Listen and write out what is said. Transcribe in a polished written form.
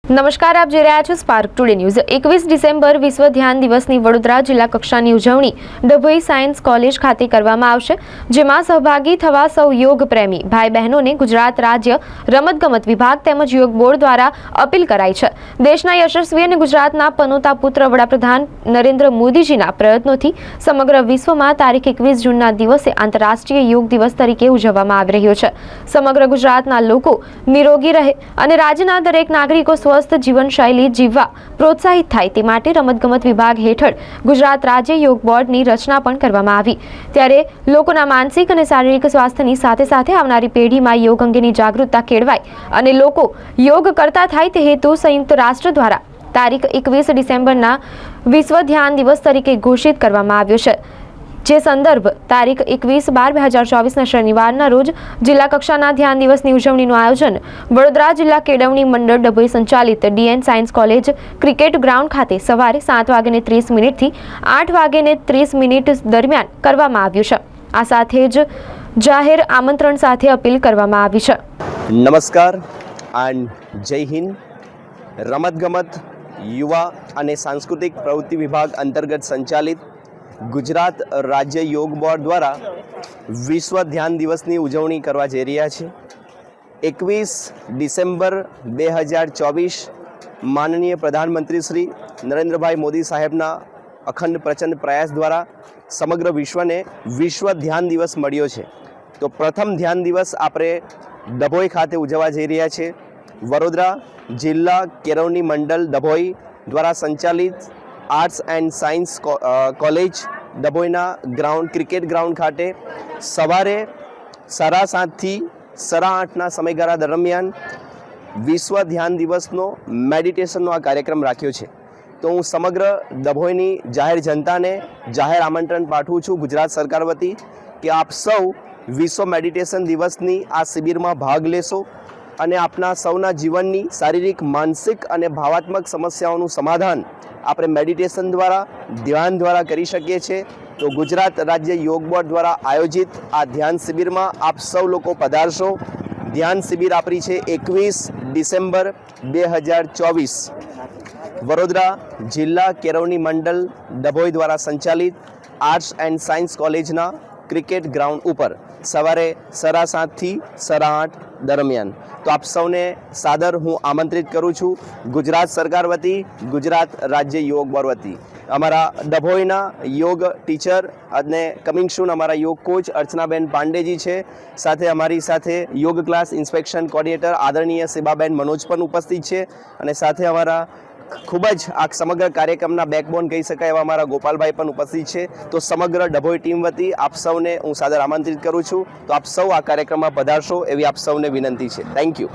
નમસ્કાર, આપ જોઈ રહ્યા છો સ્પાર્ક ટુડે ન્યૂઝ। 21 ડિસેમ્બર વિશ્વ ધ્યાન દિવસની વડોદરા જિલ્લા કક્ષાની ઉજવણી ડભોઈ સાયન્સ કોલેજ ખાતે કરવામાં આવશે, જેમાં સહભાગી થવા સૌ યોગ પ્રેમી ભાઈ બહેનોને ગુજરાત રાજ્ય રમતગમત વિભાગ તેમજ યોગ બોર્ડ દ્વારા અપીલ કરાઈ છે। દેશના યશસ્વી અને ગુજરાતના પનોતા પુત્ર વડાપ્રધાન નરેન્દ્ર મોદીજીના પ્રયત્નોથી સમગ્ર વિશ્વમાં તારીખ 21 જૂનના દિવસે આંતરરાષ્ટ્રીય યોગ દિવસ તરીકે ઉજવવામાં આવી રહ્યો છે। સમગ્ર ગુજરાતના લોકો નિરોગી રહે અને રાજ્યના દરેક નાગરિકો સ્વસ્થ જીવનશૈલી જીવવા પ્રોત્સાહિત થાય તે માટે રમતગમત વિભાગ હેઠળ ગુજરાત રાજ્ય યોગ બોર્ડની રચના પણ કરવામાં આવી। ત્યારે લોકોના માનસિક અને શારીરિક સ્વાસ્થ્યની સાથે સાથે આવનારી પેઢીમાં યોગ અંગેની જાગૃતતા કેળવાય અને લોકો યોગ કરતા થાય તે હેતુ સંયુક્ત રાષ્ટ્ર દ્વારા તારીખ 21 ડિસેમ્બરના વિશ્વ ધ્યાન દિવસ તરીકે ઘોષિત કરવામાં આવ્યો છે। જે સંદર્ભ તારીખ 21/12/2024ના શનિવારના રોજ જિલ્લા કક્ષાના ધ્યાન દિવસની ઉજવણીનું આયોજન વડોદરા જિલ્લા કેળવણી મંડળ ડભોઈ સંચાલિત DN science college cricket ground ખાતે સવારે 7:30 થી 8:30 દરમિયાન કરવામાં આવ્યું છે। આ સાથે જ જાહેર આમંત્રણ સાથે અપીલ કરવામાં આવી છે। નમસ્કાર એન્ડ જય હિન્દ। રમતગમત યુવા અને સાંસ્કૃતિક પ્રવૃત્તિ વિભાગ અંતર્ગત સંચાલિત ગુજરાત રાજ્ય યોગ બોર્ડ દ્વારા વિશ્વ ધ્યાન દિવસની ઉજવણી કરવા જઈ રહ્યા છે। 21 ડિસેમ્બર 2024 માનનીય પ્રધાનમંત્રી શ્રી નરેન્દ્રભાઈ મોદી સાહેબના અખંડ પ્રચંડ પ્રયાસ દ્વારા સમગ્ર વિશ્વને વિશ્વ ધ્યાન દિવસ મળ્યો છે। તો પ્રથમ ધ્યાન દિવસ આપણે ડભોઈ ખાતે ઉજવવા જઈ રહ્યા છે। વડોદરા જિલ્લા કેળવણી મંડળ ડભોઈ દ્વારા સંચાલિત આર્ટ્સ એન્ડ સાયન્સ કોલેજ ડભોઈના ક્રિકેટ ગ્રાઉન્ડ ખાતે સવારે 7:30 થી 8:30ના સમયગાળા દરમિયાન વિશ્વ ધ્યાન દિવસનો મેડિટેશનનો આ કાર્યક્રમ રાખ્યો છે। તો હું સમગ્ર ડભોઈની જાહેર જનતાને જાહેર આમંત્રણ પાઠવું છું ગુજરાત સરકાર વતી કે આપ સૌ વિશ્વ મેડિટેશન દિવસની આ શિબિરમાં ભાગ લેશો અને આપના સૌના જીવનની શારીરિક, માનસિક અને ભાવાત્મક સમસ્યાઓનું સમાધાન આપણે મેડિટેશન દ્વારા, ધ્યાન દ્વારા કરી શકીએ છીએ। તો ગુજરાત રાજ્ય યોગ બોર્ડ દ્વારા આયોજિત આ ધ્યાન શિબિરમાં આપ સૌ લોકો પધારશો। ધ્યાન શિબિર આપણી છે 21 ડિસેમ્બર 2024 વડોદરા જિલ્લા કેળવણી મંડળ ડભોઈ દ્વારા સંચાલિત આર્ટ્સ એન્ડ સાયન્સ કોલેજના ક્રિકેટ ગ્રાઉન્ડ ઉપર સવારે 7:30 થી 8:30 દરમિયાન। તો આપ સૌને સાદર હું આમંત્રિત કરું છું ગુજરાત સરકાર વતી, ગુજરાત રાજ્ય યોગ બોર્ડ વતી। અમારા ડભોઈના યોગ ટીચર અને કમિંગ સૂન અમારા યોગ કોચ અર્ચનાબેન પાંડેજી છે, સાથે અમારી સાથે યોગ ક્લાસ ઇન્સ્પેક્શન કોર્ડિનેટર આદરણીય શિબાબેન મનોજ પણ ઉપસ્થિત છે અને સાથે અમારા ખૂબ જ આ સમગ્ર કાર્યક્રમના બેકબોન કહી શકાય એવા અમારા ગોપાલભાઈ પણ ઉપસ્થિત છે। તો સમગ્ર ડભોઈ ટીમ વતી આપ સૌને હું સાદર આમંત્રિત કરું છું। તો આપ સૌ આ કાર્યક્રમમાં પધારશો એવી આપ સૌને વિનંતી છે। Thank you.